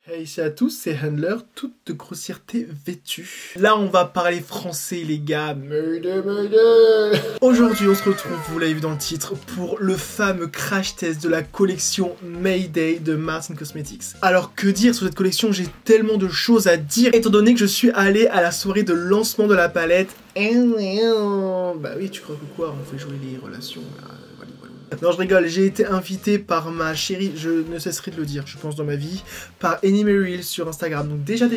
Hey à tous, c'est Handler, toute de grossièreté vêtue. Là, on va parler français, les gars. Aujourd'hui, on se retrouve, vous l'avez vu dans le titre, pour le fameux crash test de la collection Mayday de Martin Cosmetics. Alors, que dire sur cette collection? J'ai tellement de choses à dire, étant donné que je suis allé à la soirée de lancement de la palette. Bah oui, tu crois que quoi? On fait jouer les relations, là. Non, je rigole, j'ai été invité par ma chérie, je ne cesserai de le dire, je pense dans ma vie, par Annie Merrill sur Instagram. Donc déjà,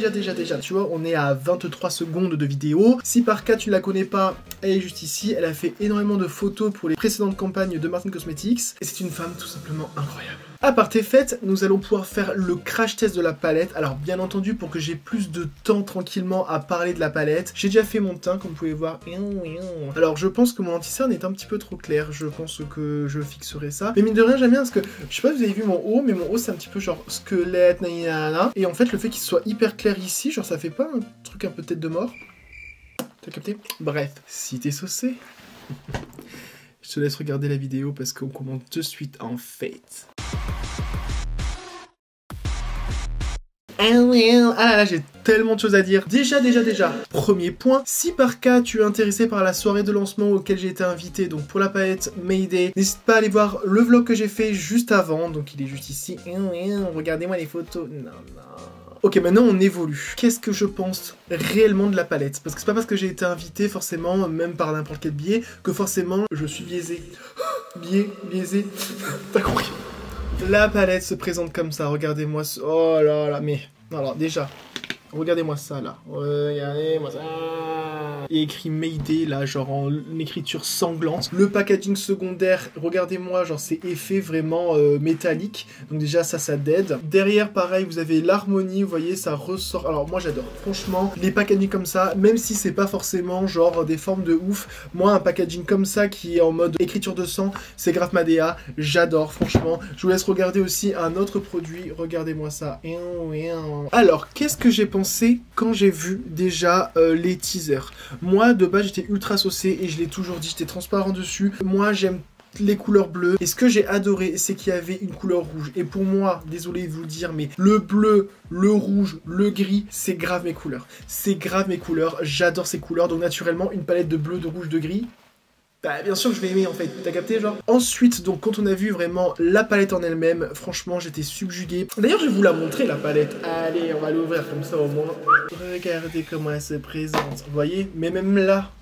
tu vois, on est à 23 secondes de vidéo. Si par cas tu ne la connais pas, elle est juste ici. Elle a fait énormément de photos pour les précédentes campagnes de Martin Cosmetics. Et c'est une femme tout simplement incroyable. À part tes fêtes, nous allons pouvoir faire le crash test de la palette. Alors bien entendu, pour que j'ai plus de temps tranquillement à parler de la palette, j'ai déjà fait mon teint, comme vous pouvez voir. Alors je pense que mon anti-cerne est un petit peu trop clair. Je pense que je fixerai ça. Mais mine de rien, j'aime bien parce que, je sais pas si vous avez vu mon haut, mais mon haut c'est un petit peu genre squelette, nanana. Et en fait, le fait qu'il soit hyper clair ici, genre ça fait pas un truc un peu tête de mort? T'as capté? Bref, si t'es saucé. Je te laisse regarder la vidéo parce qu'on commence de suite en fait. Ah là là, j'ai tellement de choses à dire. Déjà. Premier point, si par cas tu es intéressé par la soirée de lancement auquel j'ai été invité, donc pour la palette Mayday, n'hésite pas à aller voir le vlog que j'ai fait juste avant, donc il est juste ici. Regardez-moi les photos. Non. Ok, maintenant on évolue. Qu'est-ce que je pense réellement de la palette? Parce que c'est pas parce que j'ai été invité forcément, même par n'importe quel biais, que forcément je suis biaisé. Biaisé. T'as compris? La palette se présente comme ça, regardez-moi ça. Oh là là, mais... Alors déjà, regardez-moi ça là. Regardez-moi ça. Il y a écrit Mayday là, genre en écriture sanglante. Le packaging secondaire, regardez-moi, genre c'est effet vraiment métallique. Donc déjà ça dead. Derrière pareil, vous avez l'harmonie, vous voyez, ça ressort. Alors moi j'adore, franchement, les packaging comme ça, même si c'est pas forcément genre des formes de ouf, moi un packaging comme ça qui est en mode écriture de sang, c'est grave ma DA, j'adore franchement. Je vous laisse regarder aussi un autre produit, regardez-moi ça. Alors, qu'est-ce que j'ai pensé quand j'ai vu déjà les teasers? Moi, de base, j'étais ultra saucé et je l'ai toujours dit, j'étais transparent dessus. Moi, j'aime les couleurs bleues. Et ce que j'ai adoré, c'est qu'il y avait une couleur rouge. Et pour moi, désolé de vous le dire, mais le bleu, le rouge, le gris, c'est grave mes couleurs. C'est grave mes couleurs. J'adore ces couleurs. Donc, naturellement, une palette de bleu, de rouge, de gris, bah bien sûr que je vais aimer en fait, t'as capté genre? Ensuite, donc quand on a vu vraiment la palette en elle-même, franchement j'étais subjugué. D'ailleurs je vais vous la montrer la palette. Allez, on va l'ouvrir comme ça au moins. Regardez comment elle se présente, vous voyez? Mais même là,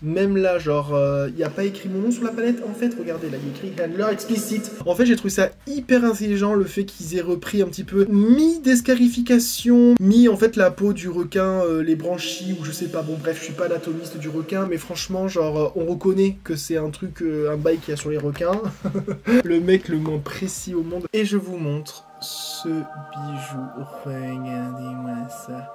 genre, il n'y a pas écrit mon nom sur la palette en fait. Regardez là, il y a écrit Handler explicite. En fait j'ai trouvé ça hyper intelligent le fait qu'ils aient repris un petit peu, mi-descarification, mi en fait la peau du requin, les branchies ou je sais pas, bon bref, je suis pas anatomiste du requin, mais franchement genre on reconnaît que c'est un truc, un bail qu'il y a sur les requins. Le mec le moins précis au monde. Et je vous montre ce bijou. Regardez-moi ça.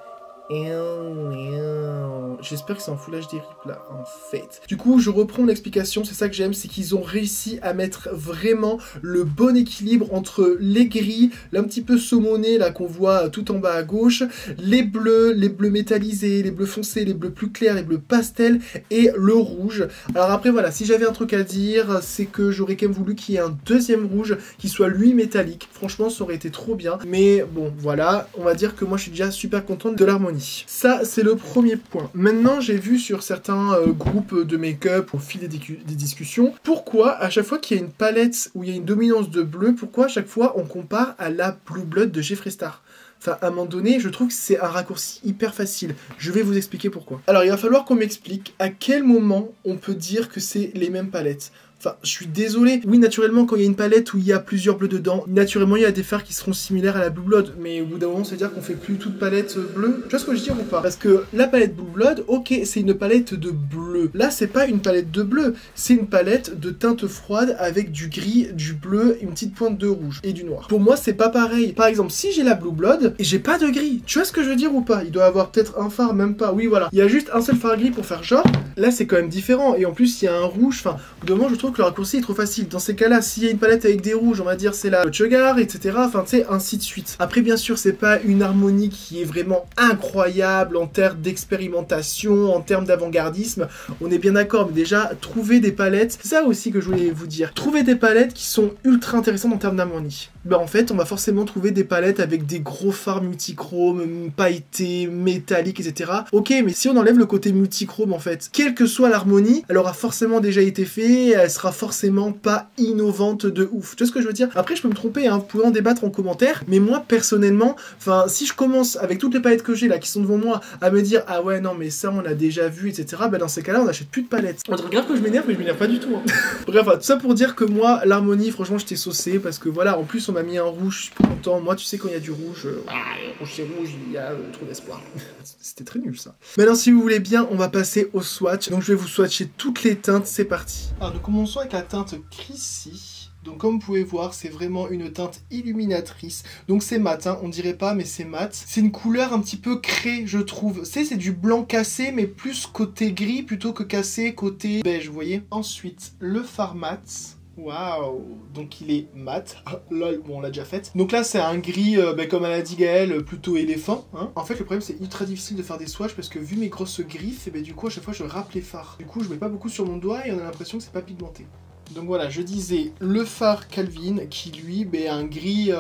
J'espère que c'est en Full HD RIP là, en fait. Du coup, je reprends l'explication, c'est ça que j'aime, c'est qu'ils ont réussi à mettre vraiment le bon équilibre entre les gris, l'un petit peu saumoné là qu'on voit tout en bas à gauche, les bleus métallisés, les bleus foncés, les bleus plus clairs, les bleus pastels et le rouge. Alors après voilà, si j'avais un truc à dire, c'est que j'aurais quand même voulu qu'il y ait un deuxième rouge qui soit lui métallique. Franchement, ça aurait été trop bien. Mais bon, voilà, on va dire que moi je suis déjà super contente de l'harmonie. Ça, c'est le premier point. Maintenant, j'ai vu sur certains groupes de make-up au fil des discussions, pourquoi à chaque fois qu'il y a une palette où il y a une dominance de bleu, pourquoi à chaque fois on compare à la Blue Blood de Jeffree Star? Enfin, à un moment donné, je trouve que c'est un raccourci hyper facile. Je vais vous expliquer pourquoi. Alors, il va falloir qu'on m'explique à quel moment on peut dire que c'est les mêmes palettes. Enfin, je suis désolé. Oui, naturellement, quand il y a une palette où il y a plusieurs bleus dedans, naturellement, il y a des fards qui seront similaires à la Blue Blood. Mais au bout d'un moment, ça veut dire qu'on fait plus toute palette bleue. Tu vois ce que je veux dire ou pas? Parce que la palette Blue Blood, ok, c'est une palette de bleu. Là, c'est pas une palette de bleu. C'est une palette de teinte froide avec du gris, du bleu, une petite pointe de rouge et du noir. Pour moi, c'est pas pareil. Par exemple, si j'ai la Blue Blood et j'ai pas de gris, tu vois ce que je veux dire ou pas? Il doit avoir peut-être un phare, même pas. Oui, voilà. Il y a juste un seul phare gris pour faire genre. Là, c'est quand même différent. Et en plus, il y a un rouge. Enfin, au bout d'un moment, je trouve que le raccourci est trop facile. Dans ces cas-là, s'il y a une palette avec des rouges, on va dire c'est la Sugar, etc. Enfin, tu sais, ainsi de suite. Après, bien sûr, c'est pas une harmonie qui est vraiment incroyable en termes d'expérimentation, en termes d'avant-gardisme. On est bien d'accord, mais déjà, trouver des palettes, c'est ça aussi que je voulais vous dire. Trouver des palettes qui sont ultra intéressantes en termes d'harmonie. Ben, en fait, on va forcément trouver des palettes avec des gros fards multichromes, pailletés, métalliques, etc. Ok, mais si on enlève le côté multichrome, en fait, quelle que soit l'harmonie, elle aura forcément déjà été faite, elle sera forcément pas innovante de ouf. Tu vois ce que je veux dire? Après, je peux me tromper, hein, vous pouvez en débattre en commentaire, mais moi, personnellement, enfin, si je commence, avec toutes les palettes que j'ai là, qui sont devant moi, à me dire, ah ouais, non, mais ça, on l'a déjà vu, etc., ben dans ces cas-là, on n'achète plus de palettes. On dirait grave que je m'énerve, mais je m'énerve pas du tout. Hein. Bref, tout ça pour dire que moi, l'harmonie, franchement, j'étais saucé, parce que voilà, en plus, on m'a mis un rouge, je suis pas content. Moi, tu sais, quand il y a du rouge, rouge c'est rouge, il y a trop d'espoir. C'était très nul, ça. Maintenant, si vous voulez bien, on va passer au swatch. Donc, je vais vous swatcher toutes les teintes, c'est parti. Alors, nous commençons avec la teinte Chrissy. Donc comme vous pouvez voir, c'est vraiment une teinte illuminatrice. Donc c'est mat, hein, on dirait pas, mais c'est mat. C'est une couleur un petit peu crée, je trouve. C'est du blanc cassé, mais plus côté gris plutôt que cassé côté beige, vous voyez. Ensuite, le fard mat. Waouh, donc il est mat. Lol, bon on l'a déjà fait. Donc là c'est un gris, comme elle a dit Gaëlle, plutôt éléphant. Hein. En fait le problème c'est ultra difficile de faire des swatchs parce que vu mes grosses griffes, et du coup à chaque fois je râpe les fards. Du coup je mets pas beaucoup sur mon doigt et on a l'impression que c'est pas pigmenté. Donc voilà, je disais le fard Calvin qui lui a un gris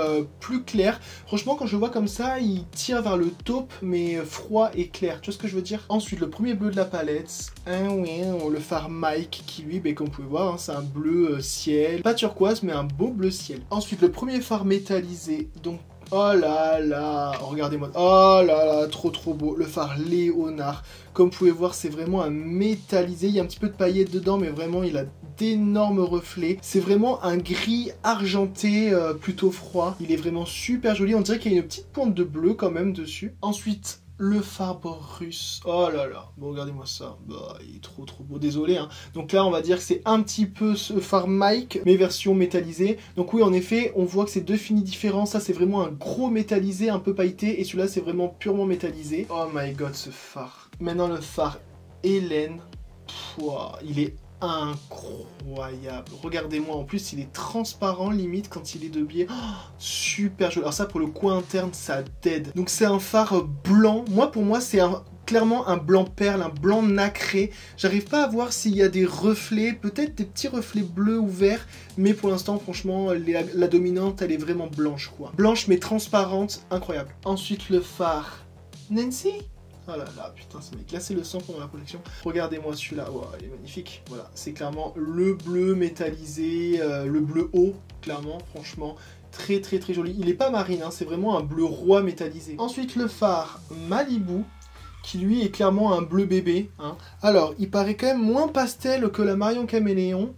plus clair. Franchement quand je le vois comme ça, il tire vers le taupe mais froid et clair. Tu vois ce que je veux dire? Ensuite le premier bleu de la palette, le fard Mike qui lui, comme vous pouvez voir, hein, c'est un bleu ciel. Pas turquoise mais un beau bleu ciel. Ensuite le premier fard métallisé, donc oh là là, regardez-moi, oh là là, trop beau, le fard Léonard. Comme vous pouvez voir, c'est vraiment un métallisé, il y a un petit peu de paillettes dedans, mais vraiment, il a d'énormes reflets. C'est vraiment un gris argenté, plutôt froid. Il est vraiment super joli, on dirait qu'il y a une petite pointe de bleu quand même dessus. Ensuite, le fard russe, oh là là, bon regardez-moi ça, il est trop beau, désolé hein. Donc là on va dire que c'est un petit peu ce fard Mike, mais version métallisée. Donc oui en effet, on voit que c'est deux finis différents, ça c'est vraiment un gros métallisé, un peu pailleté, et celui-là c'est vraiment purement métallisé. Oh my god ce fard. Maintenant le fard Hélène, il est incroyable. Regardez-moi, en plus il est transparent limite quand il est de biais. Oh, super joli. Alors ça pour le coin interne ça dead. Donc c'est un fard blanc. Pour moi c'est clairement un blanc perle, un blanc nacré. J'arrive pas à voir s'il y a des reflets, peut-être des petits reflets bleus ou verts, mais pour l'instant franchement la dominante elle est vraiment blanche quoi. Blanche mais transparente, incroyable. Ensuite le fard Nancy. Oh là là, putain, ça m'a glacé le sang pendant la collection. Regardez-moi celui-là, wow, il est magnifique. Voilà, c'est clairement le bleu métallisé, le bleu haut, clairement, franchement, très joli. Il est pas marine, hein, c'est vraiment un bleu roi métallisé. Ensuite, le fard Malibu, qui lui est clairement un bleu bébé. Hein. Alors, il paraît quand même moins pastel que la Marion Caméléon.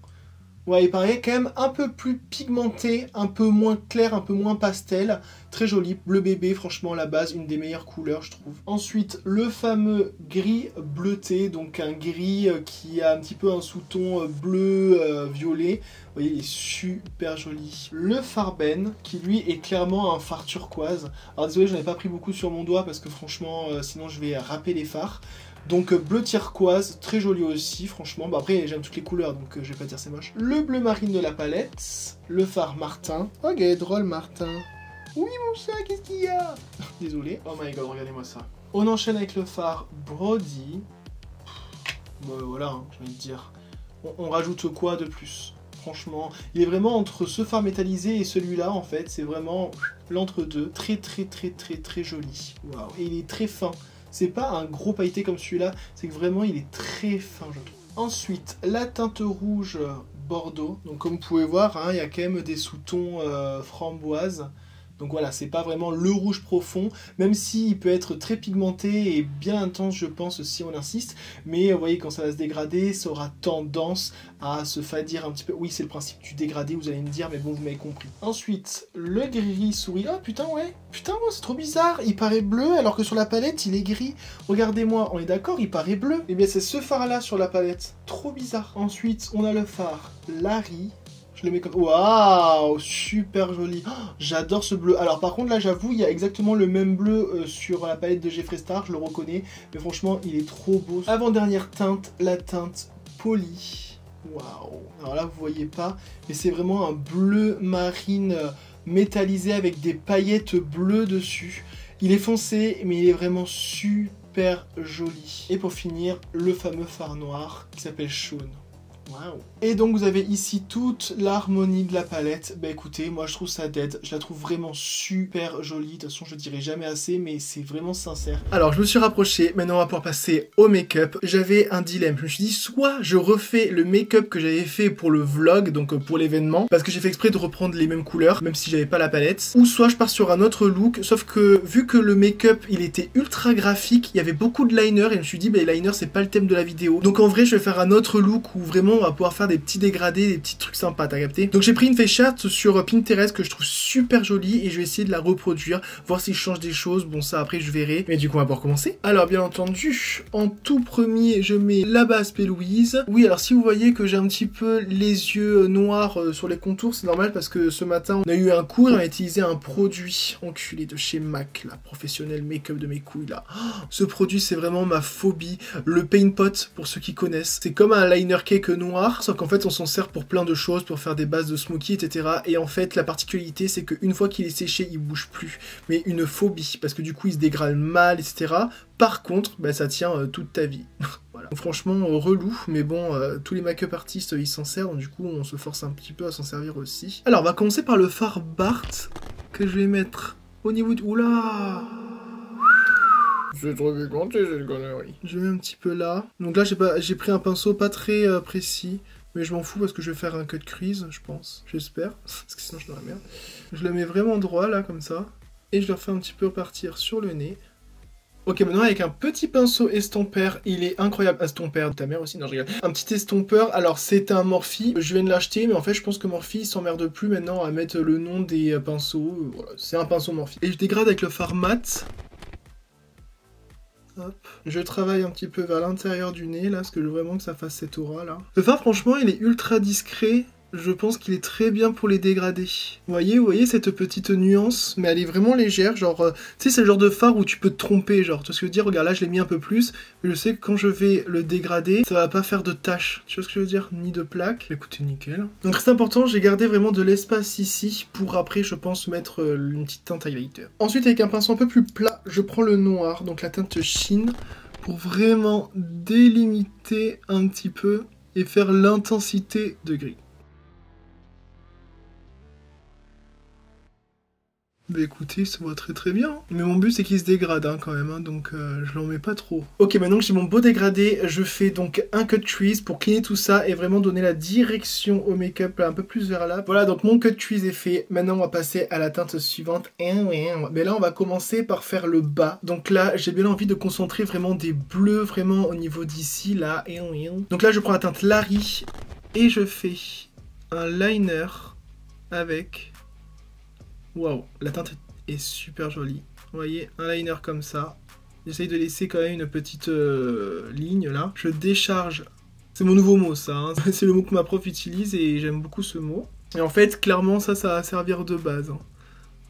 Ouais, il paraît quand même un peu plus pigmenté, un peu moins clair, un peu moins pastel. Très joli, bleu bébé, franchement, la base, une des meilleures couleurs, je trouve. Ensuite, le fameux gris bleuté, donc un gris qui a un petit peu un sous-ton bleu-violet. Vous voyez, il est super joli. Le fard Ben, qui lui est clairement un fard turquoise. Alors désolé, j'en ai pas pris beaucoup sur mon doigt parce que franchement, sinon je vais râper les fards. Donc bleu turquoise, très joli aussi, franchement. Après, j'aime toutes les couleurs, donc je vais pas dire c'est moche. Le bleu marine de la palette. Le fard Martin. Ok, drôle Martin. Oui mon chat, qu'est-ce qu'il y a? Désolé. Oh my god, regardez-moi ça. On enchaîne avec le fard Brody. Voilà, hein, j'ai envie de dire. On rajoute quoi de plus? Franchement, il est vraiment entre ce fard métallisé et celui-là, en fait. C'est vraiment l'entre-deux. Très joli. Waouh. Et il est très fin. C'est pas un gros pailleté comme celui-là, c'est que vraiment il est très fin, je trouve. Ensuite, la teinte rouge Bordeaux. Donc comme vous pouvez voir, hein, il y a quand même des sous-tons framboise. Donc voilà, c'est pas vraiment le rouge profond, même s'il peut être très pigmenté et bien intense, je pense, si on insiste. Mais vous voyez, quand ça va se dégrader, ça aura tendance à se fadir un petit peu. Oui, c'est le principe du dégradé, vous allez me dire, mais bon, vous m'avez compris. Ensuite, le gris souris. Oh putain, ouais. Putain, c'est trop bizarre. Il paraît bleu, alors que sur la palette, il est gris. Regardez-moi, on est d'accord, il paraît bleu. Eh bien, c'est ce phare-là sur la palette. Trop bizarre. Ensuite, on a le phare Larry. Je le mets comme... Waouh, super joli. Oh, j'adore ce bleu. Alors par contre là j'avoue il y a exactement le même bleu sur la palette de Jeffree Star, je le reconnais. Mais franchement il est trop beau. Avant-dernière teinte, la teinte Poly. Waouh. Alors là, vous voyez pas, mais c'est vraiment un bleu marine métallisé avec des paillettes bleues dessus. Il est foncé, mais il est vraiment super joli. Et pour finir, le fameux fard noir qui s'appelle Shaun. Waouh. Et donc vous avez ici toute l'harmonie de la palette. Bah écoutez, moi je trouve ça dead. Je la trouve vraiment super jolie. De toute façon, je dirai jamais assez, mais c'est vraiment sincère. Alors je me suis rapproché. Maintenant on va pouvoir passer au make-up. J'avais un dilemme. Je me suis dit, soit je refais le make-up que j'avais fait pour le vlog, donc pour l'événement, parce que j'ai fait exprès de reprendre les mêmes couleurs, même si j'avais pas la palette. Ou soit je pars sur un autre look, sauf que vu que le make-up il était ultra graphique, il y avait beaucoup de liner et je me suis dit, bah les liners c'est pas le thème de la vidéo. Donc en vrai je vais faire un autre look où vraiment on va pouvoir faire des petits dégradés, des petits trucs sympas, t'as capté? Donc j'ai pris une face chart sur Pinterest que je trouve super jolie et je vais essayer de la reproduire, voir si je change des choses. Bon, ça après je verrai, mais du coup on va pouvoir commencer. Alors bien entendu, en tout premier je mets la base P. Louise. Oui, alors si vous voyez que j'ai un petit peu les yeux noirs sur les contours, c'est normal parce que ce matin on a eu un cours et on a utilisé un produit enculé de chez MAC, la professionnelle make-up de mes couilles là. Oh, ce produit c'est vraiment ma phobie, le Paint Pot pour ceux qui connaissent. C'est comme un liner cake noir, sauf qu'en fait on s'en sert pour plein de choses, pour faire des bases de smoky, etc. Et en fait la particularité c'est qu'une fois qu'il est séché, il bouge plus. Mais une phobie, parce que du coup il se dégrade mal, etc. Par contre, bah, ça tient toute ta vie. Voilà. Donc, franchement, relou, mais bon, tous les make-up artistes ils s'en servent, donc du coup on se force un petit peu à s'en servir aussi. Alors on va commencer par le fard Bart, que je vais mettre au niveau de... Oula! C'est trop dégonté cette connerie. Je mets un petit peu là. Donc là j'ai pris un pinceau pas très précis. Mais je m'en fous parce que je vais faire un cut crease, je pense. J'espère. Parce que sinon je suis dans la merde. Je le mets vraiment droit là, comme ça. Et je le refais un petit peu repartir sur le nez. Ok, maintenant avec un petit pinceau estompeur, il est incroyable. Estompeur, ta mère aussi, non je rigole. Un petit estompeur, alors c'est un Morphe, je viens de l'acheter, mais en fait je pense que Morphe s'emmerde plus maintenant à mettre le nom des pinceaux. Voilà, c'est un pinceau Morphe. Et je dégrade avec le fard mat. Hop. Je travaille un petit peu vers l'intérieur du nez là, parce que je veux vraiment que ça fasse cette aura là. Le fard franchement il est ultra discret. Je pense qu'il est très bien pour les dégradés. Vous voyez cette petite nuance, mais elle est vraiment légère, genre, tu sais, c'est le genre de fard où tu peux te tromper, genre, tu vois ce que je veux dire, regarde, là, je l'ai mis un peu plus, mais je sais que quand je vais le dégrader, ça va pas faire de taches, tu vois ce que je veux dire, ni de plaques. Écoutez, nickel. Donc, c'est important, j'ai gardé vraiment de l'espace ici, pour après, je pense, mettre une petite teinte highlighter. Ensuite, avec un pinceau un peu plus plat, je prends le noir, donc la teinte Sheen, pour vraiment délimiter un petit peu et faire l'intensité de gris. Bah écoutez, ça va très très bien. Mais mon but c'est qu'il se dégrade hein, quand même, hein, donc je l'en mets pas trop. Ok, maintenant que j'ai mon beau dégradé, je fais donc un cut crease pour cleaner tout ça et vraiment donner la direction au make-up un peu plus vers là. Voilà, donc mon cut crease est fait. Maintenant on va passer à la teinte suivante. Mais là on va commencer par faire le bas. Donc là j'ai bien envie de concentrer vraiment des bleus vraiment au niveau d'ici là. Donc là je prends la teinte Larry et je fais un liner avec... Waouh, la teinte est super jolie. Vous voyez, un liner comme ça. J'essaye de laisser quand même une petite ligne là. Je décharge. C'est mon nouveau mot ça. Hein. C'est le mot que ma prof utilise et j'aime beaucoup ce mot. Et en fait, clairement, ça va servir de base. Hein.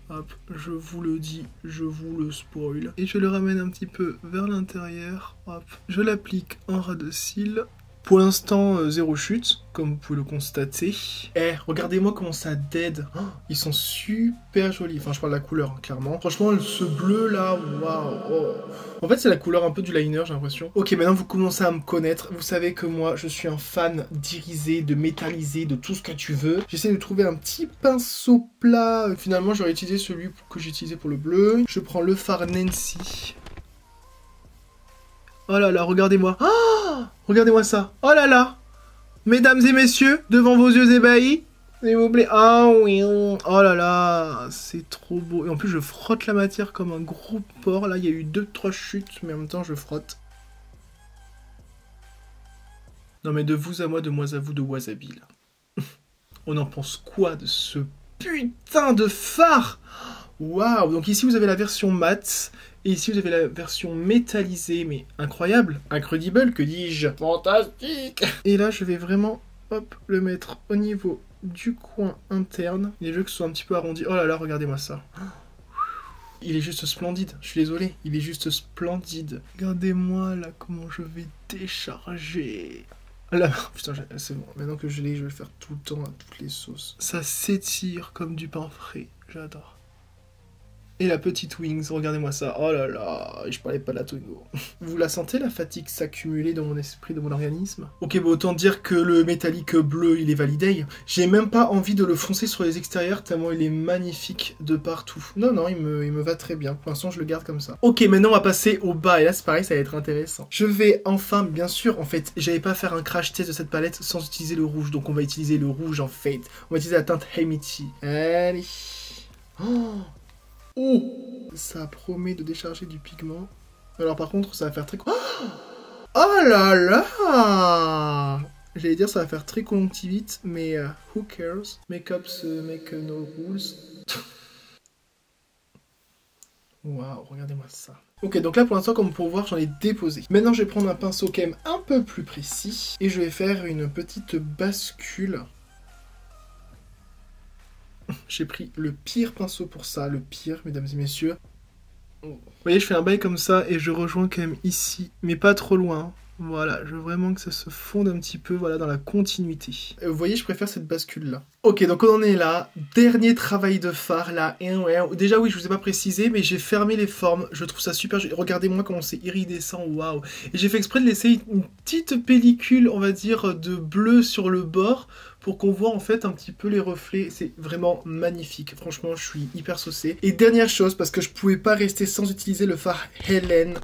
Hop, je vous le dis, je vous le spoil. Et je le ramène un petit peu vers l'intérieur. Hop, je l'applique en ras de cils. Pour l'instant, zéro chute, comme vous pouvez le constater. Eh, regardez-moi comment ça dead. Oh, ils sont super jolis. Enfin, je parle de la couleur, hein, clairement. Franchement, ce bleu là, waouh. Oh. En fait, c'est la couleur un peu du liner, j'ai l'impression. Ok, maintenant vous commencez à me connaître. Vous savez que moi, je suis un fan d'irisé, de métallisé, de tout ce que tu veux. J'essaie de trouver un petit pinceau plat. Finalement, j'aurais utilisé celui que j'ai utilisé pour le bleu. Je prends le fard Nancy. Oh là là, regardez-moi. Oh, regardez-moi ça. Oh là là. Mesdames et messieurs, devant vos yeux ébahis, s'il vous plaît. Ah oui. Oh là là, c'est trop beau. Et en plus, je frotte la matière comme un gros porc. Là, il y a eu 2-3 chutes, mais en même temps, je frotte. Non mais de vous à moi, de moi à vous, de wasabi, là. On en pense quoi de ce putain de phare? Waouh. Donc ici, vous avez la version mat. Et ici, vous avez la version métallisée, mais incroyable, incredible, que dis-je? Fantastique! Et là, je vais vraiment, hop, le mettre au niveau du coin interne. Il veut que ce soit un petit peu arrondi. Oh là là, regardez-moi ça. Il est juste splendide, je suis désolé, il est juste splendide. Regardez-moi là comment je vais décharger. Là, putain, c'est bon. Maintenant que je l'ai, je vais le faire tout le temps à toutes les sauces. Ça s'étire comme du pain frais. J'adore. Et la petite wings, regardez-moi ça. Oh là là, je parlais pas de la Twingo. Vous la sentez, la fatigue s'accumuler dans mon esprit, dans mon organisme? Ok, bon, autant dire que le métallique bleu, il est validé. J'ai même pas envie de le foncer sur les extérieurs, tellement il est magnifique de partout. Non, non, il me va très bien. Pour l'instant, je le garde comme ça. Ok, maintenant, on va passer au bas. Et là, c'est pareil, ça va être intéressant. Je vais enfin, bien sûr, en fait, j'allais pas faire un crash test de cette palette sans utiliser le rouge. Donc, on va utiliser le rouge en Fade. On va utiliser la teinte Hamichi. Allez. Oh! Oh, ça promet de décharger du pigment. Alors par contre, ça va faire très... Oh là là! J'allais dire ça va faire très conjonctivite, mais who cares? Make-ups make no rules. Waouh, regardez-moi ça. Ok, donc là pour l'instant, comme vous pouvez voir, j'en ai déposé. Maintenant, je vais prendre un pinceau quand même un peu plus précis. Et je vais faire une petite bascule. J'ai pris le pire pinceau pour ça, le pire, mesdames et messieurs. Vous voyez, je fais un bail comme ça et je rejoins quand même ici, mais pas trop loin. Voilà, je veux vraiment que ça se fonde un petit peu, voilà, dans la continuité. Vous voyez, je préfère cette bascule-là. Ok, donc on en est là. Dernier travail de fard, là. Déjà, oui, je vous ai pas précisé, mais j'ai fermé les formes. Je trouve ça super. Regardez-moi comment c'est iridescent, waouh. Et j'ai fait exprès de laisser une petite pellicule, on va dire, de bleu sur le bord, pour qu'on voit en fait un petit peu les reflets. C'est vraiment magnifique. Franchement, je suis hyper saucé. Et dernière chose, parce que je pouvais pas rester sans utiliser le fard Helen.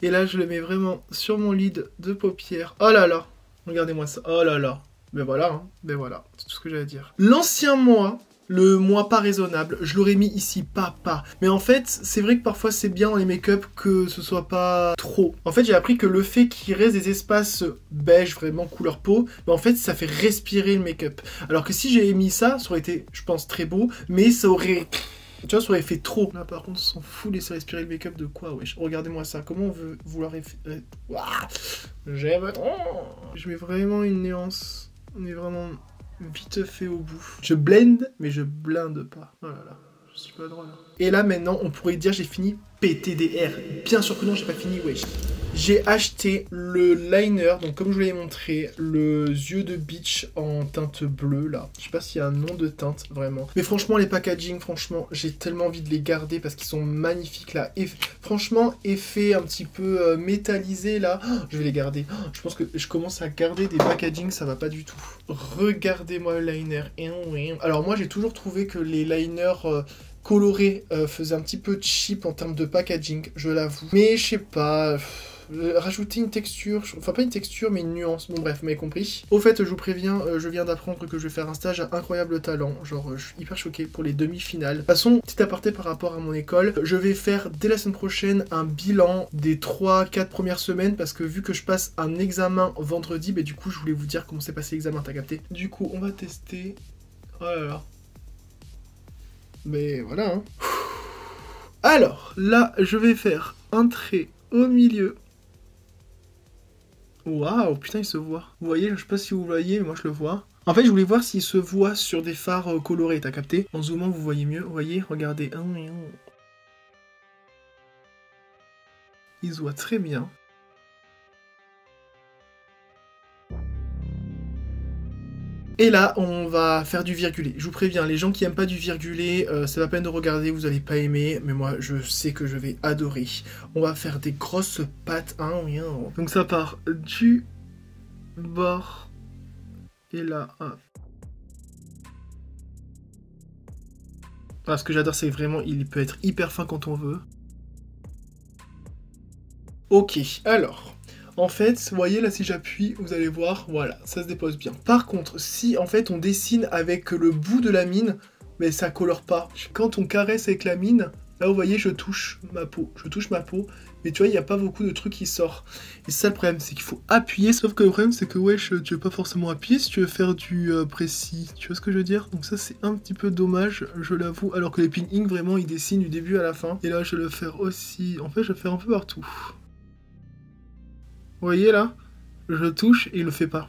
Et là, je le mets vraiment sur mon lid de paupières. Oh là là, regardez-moi ça. Oh là là. Ben voilà, hein. Ben voilà. C'est tout ce que j'ai à dire. L'ancien moi, le moi pas raisonnable, je l'aurais mis ici, pas. Mais en fait, c'est vrai que parfois c'est bien dans les make-up que ce soit pas trop. En fait, j'ai appris que le fait qu'il reste des espaces beige, vraiment couleur peau, ben en fait, ça fait respirer le make-up. Alors que si j'avais mis ça, ça aurait été, je pense, très beau, mais ça aurait... Tu vois, ça aurait fait trop. Là, par contre, on s'en fout, laisser respirer le make-up de quoi, wesh. Regardez-moi ça. Comment on veut vouloir... J'aime trop. Je mets vraiment une nuance. On est vraiment vite fait au bout. Je blend, mais je blinde pas. Oh là là, je suis pas drôle. Et là, maintenant, on pourrait dire j'ai fini PTDR. Bien sûr que non, j'ai pas fini, wesh. J'ai acheté le liner, donc comme je vous l'ai montré, le yeux de beach en teinte bleue, là. Je sais pas s'il y a un nom de teinte, vraiment. Mais franchement, les packaging, franchement, j'ai tellement envie de les garder parce qu'ils sont magnifiques, là. Et franchement, effet un petit peu métallisé, là. Oh, je vais les garder. Oh, je pense que je commence à garder des packaging, ça va pas du tout. Regardez-moi le liner. Alors moi, j'ai toujours trouvé que les liners... colorés faisaient un petit peu cheap en termes de packaging, je l'avoue. Mais je sais pas... rajouter une texture, enfin pas une texture mais une nuance, bon bref, vous m'avez compris. Au fait, je vous préviens, je viens d'apprendre que je vais faire un stage à Incroyable Talent, genre je suis hyper choqué pour les demi-finales. De toute façon, petit aparté par rapport à mon école, je vais faire dès la semaine prochaine un bilan des 3-4 premières semaines parce que vu que je passe un examen vendredi, bah du coup je voulais vous dire comment s'est passé l'examen, t'as capté? Du coup, on va tester... Oh là là. Mais voilà, hein. Alors, là, je vais faire un trait au milieu. Waouh, putain, il se voit. Vous voyez, je sais pas si vous voyez, mais moi je le vois. En fait, je voulais voir s'il se voit sur des fards colorés, t'as capté? En zoomant, vous voyez mieux. Vous voyez, regardez. Il se voit très bien. Et là, on va faire du virgulé. Je vous préviens, les gens qui aiment pas du virgulé, c'est pas peine de regarder, vous allez pas aimer. Mais moi, je sais que je vais adorer. On va faire des grosses pattes. Donc ça part du bord. Et là, ce que j'adore, c'est vraiment, il peut être hyper fin quand on veut. Ok, alors... En fait, vous voyez là, si j'appuie, vous allez voir, voilà, ça se dépose bien. Par contre, si en fait on dessine avec le bout de la mine, mais ça colore pas. Quand on caresse avec la mine, là vous voyez, je touche ma peau, mais tu vois, il n'y a pas beaucoup de trucs qui sortent. Et ça, le problème, c'est qu'il faut appuyer, sauf que le problème, c'est que wesh, tu veux pas forcément appuyer si tu veux faire du précis. Tu vois ce que je veux dire? Donc ça, c'est un petit peu dommage, je l'avoue, alors que les Pin Ink, vraiment, ils dessinent du début à la fin. Et là, je vais le faire aussi, en fait, je vais le faire un peu partout. Vous voyez là? Je touche et il le fait pas.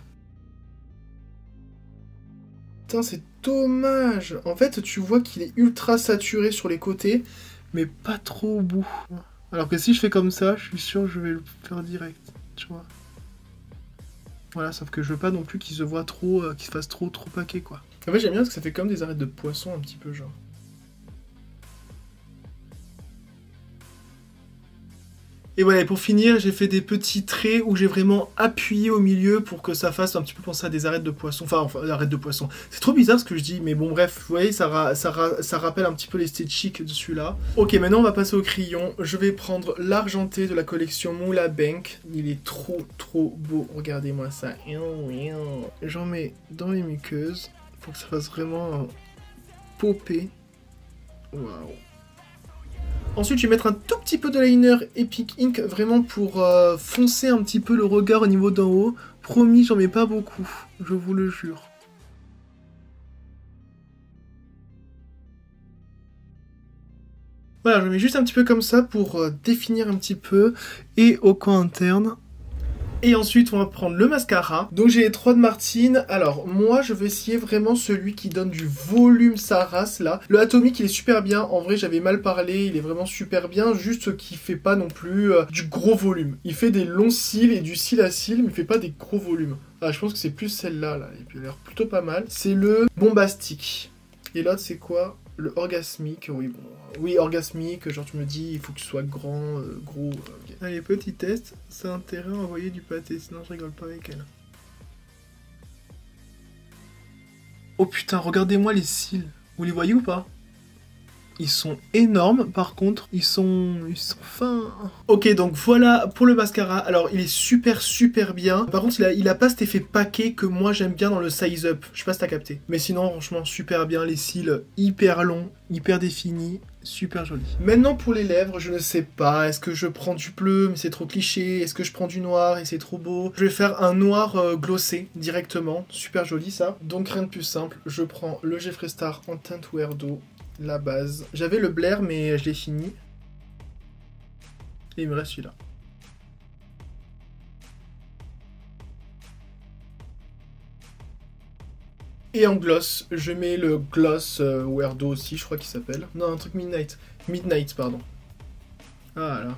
Putain, c'est dommage. En fait, tu vois qu'il est ultra saturé sur les côtés, mais pas trop au bout. Alors que si je fais comme ça, je suis sûr que je vais le faire direct. Tu vois? Voilà, sauf que je veux pas non plus qu'il se voit trop, qu'il se fasse trop paquet, quoi. En fait, j'aime bien parce que ça fait comme des arêtes de poisson, un petit peu, genre. Et voilà, et pour finir, j'ai fait des petits traits où j'ai vraiment appuyé au milieu pour que ça fasse un petit peu penser à des arêtes de poisson. Enfin, des arêtes de poisson. C'est trop bizarre ce que je dis, mais bon, bref, vous voyez, ça rappelle un petit peu l'esthétique de celui-là. Ok, maintenant on va passer au crayon. Je vais prendre l'argenté de la collection Moula Bank. Il est trop beau. Regardez-moi ça. J'en mets dans les muqueuses pour que ça fasse vraiment popper. Waouh. Ensuite, je vais mettre un tout petit peu de liner Epic Ink, vraiment pour foncer un petit peu le regard au niveau d'en haut. Promis, j'en mets pas beaucoup, je vous le jure. Voilà, je mets juste un petit peu comme ça pour définir un petit peu, et au coin interne. Et ensuite, on va prendre le mascara. Donc, j'ai les 3 de Martine. Alors, moi, je vais essayer vraiment celui qui donne du volume sa race, là. Le Atomic, il est super bien. En vrai, j'avais mal parlé. Il est vraiment super bien. Juste qu'il fait pas non plus du gros volume. Il fait des longs cils et du cil à cils, mais il fait pas des gros volumes. Ah, je pense que c'est plus celle-là, là. Et puis, elle a l'air plutôt pas mal. C'est le Bombastique. Et l'autre, c'est quoi? Le Orgasmique, oui, bon. Oui, orgasmique, genre tu me dis, il faut que tu sois grand, gros. Okay. Allez, petit test, c'est intérêt à envoyer du pâté, sinon je rigole pas avec elle. Oh putain, regardez-moi les cils. Vous les voyez ou pas? Ils sont énormes, par contre, ils sont fins. Ok, donc voilà pour le mascara. Alors, il est super bien. Par contre, il a pas cet effet paquet que moi j'aime bien dans le size up. Je sais pas si t'as capté. Mais sinon, franchement, super bien. Les cils hyper longs, hyper définis. Super joli. Maintenant pour les lèvres, je ne sais pas. Est-ce que je prends du bleu, mais c'est trop cliché? Est-ce que je prends du noir et c'est trop beau? Je vais faire un noir glossé directement. Super joli ça. Donc rien de plus simple. Je prends le Jeffree Star en teinte Weirdo. La base. J'avais le Blair, mais je l'ai fini. Et il me reste celui-là. Et en gloss, je mets le gloss Weirdo aussi, je crois qu'il s'appelle. Non, un truc Midnight. Midnight, pardon. Ah là.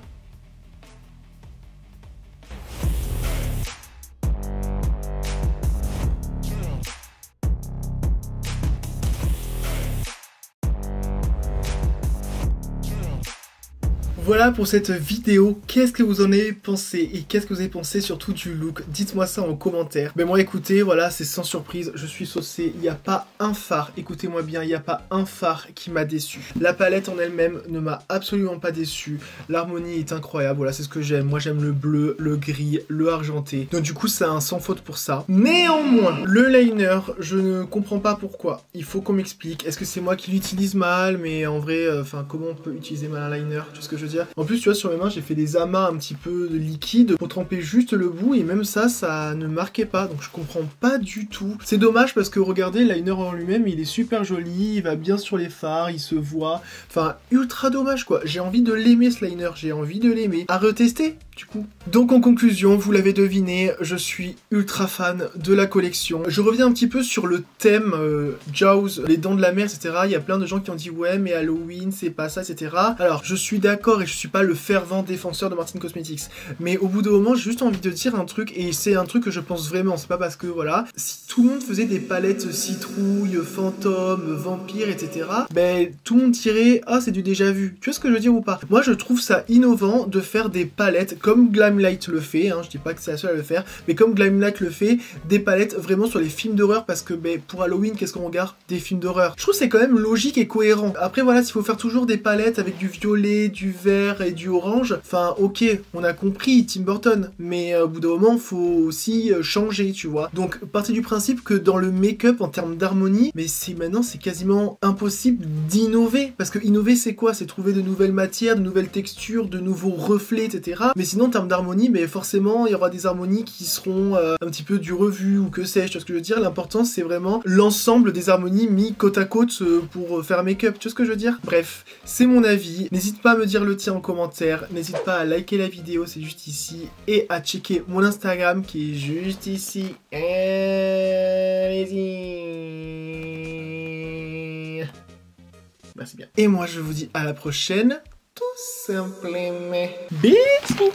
Voilà pour cette vidéo, qu'est-ce que vous en avez pensé et qu'est-ce que vous avez pensé surtout du look? Dites-moi ça en commentaire. Mais moi écoutez, voilà, c'est sans surprise, je suis saucé, il n'y a pas un phare, écoutez-moi bien, il n'y a pas un phare qui m'a déçu. La palette en elle-même ne m'a absolument pas déçu, l'harmonie est incroyable, voilà, c'est ce que j'aime. Moi j'aime le bleu, le gris, le argenté, donc du coup c'est un sans faute pour ça. Néanmoins, le liner, je ne comprends pas pourquoi, il faut qu'on m'explique. Est-ce que c'est moi qui l'utilise mal? Mais en vrai, enfin comment on peut utiliser mal un liner? Tu vois ce que je veux dire? En plus, tu vois, sur mes mains, j'ai fait des amas un petit peu de liquide pour tremper juste le bout et même ça, ça ne marquait pas. Donc je comprends pas du tout. C'est dommage parce que regardez, le liner en lui-même, il est super joli, il va bien sur les fards, il se voit. Enfin, ultra dommage quoi. J'ai envie de l'aimer ce liner, j'ai envie de l'aimer. À retester du coup. Donc en conclusion, vous l'avez deviné, je suis ultra fan de la collection. Je reviens un petit peu sur le thème Jaws, les dents de la mer, etc. Il y a plein de gens qui ont dit ouais mais Halloween c'est pas ça, etc. Alors je suis d'accord et je suis pas le fervent défenseur de Martine Cosmetics, mais au bout d'un moment j'ai juste envie de dire un truc et c'est un truc que je pense vraiment, c'est pas parce que voilà, si tout le monde faisait des palettes citrouille, fantôme, vampire, etc. ben tout le monde dirait ah c'est du déjà vu, tu vois ce que je veux dire ou pas? Moi je trouve ça innovant de faire des palettes comme Glamlight le fait, hein, je dis pas que c'est la seule à le faire, mais comme Glamlight le fait, des palettes vraiment sur les films d'horreur parce que ben, pour Halloween qu'est-ce qu'on regarde? Des films d'horreur. Je trouve que c'est quand même logique et cohérent. Après voilà, s'il faut faire toujours des palettes avec du violet, du vert et du orange, enfin ok, on a compris Tim Burton, mais au bout d'un moment faut aussi changer, tu vois. Donc partez du principe que dans le make-up en termes d'harmonie, mais maintenant c'est quasiment impossible d'innover, parce que innover c'est quoi? C'est trouver de nouvelles matières, de nouvelles textures, de nouveaux reflets, etc. Mais sinon en termes d'harmonie, mais forcément il y aura des harmonies qui seront un petit peu du revu ou que sais-je, tu vois ce que je veux dire? L'important c'est vraiment l'ensemble des harmonies mis côte à côte pour faire make-up, tu vois ce que je veux dire? Bref, c'est mon avis, n'hésite pas à me dire le tien en commentaire, n'hésite pas à liker la vidéo, c'est juste ici, et à checker mon Instagram qui est juste ici. Allez-y. Merci bien. Et moi je vous dis à la prochaine, tout simplement. Bisous.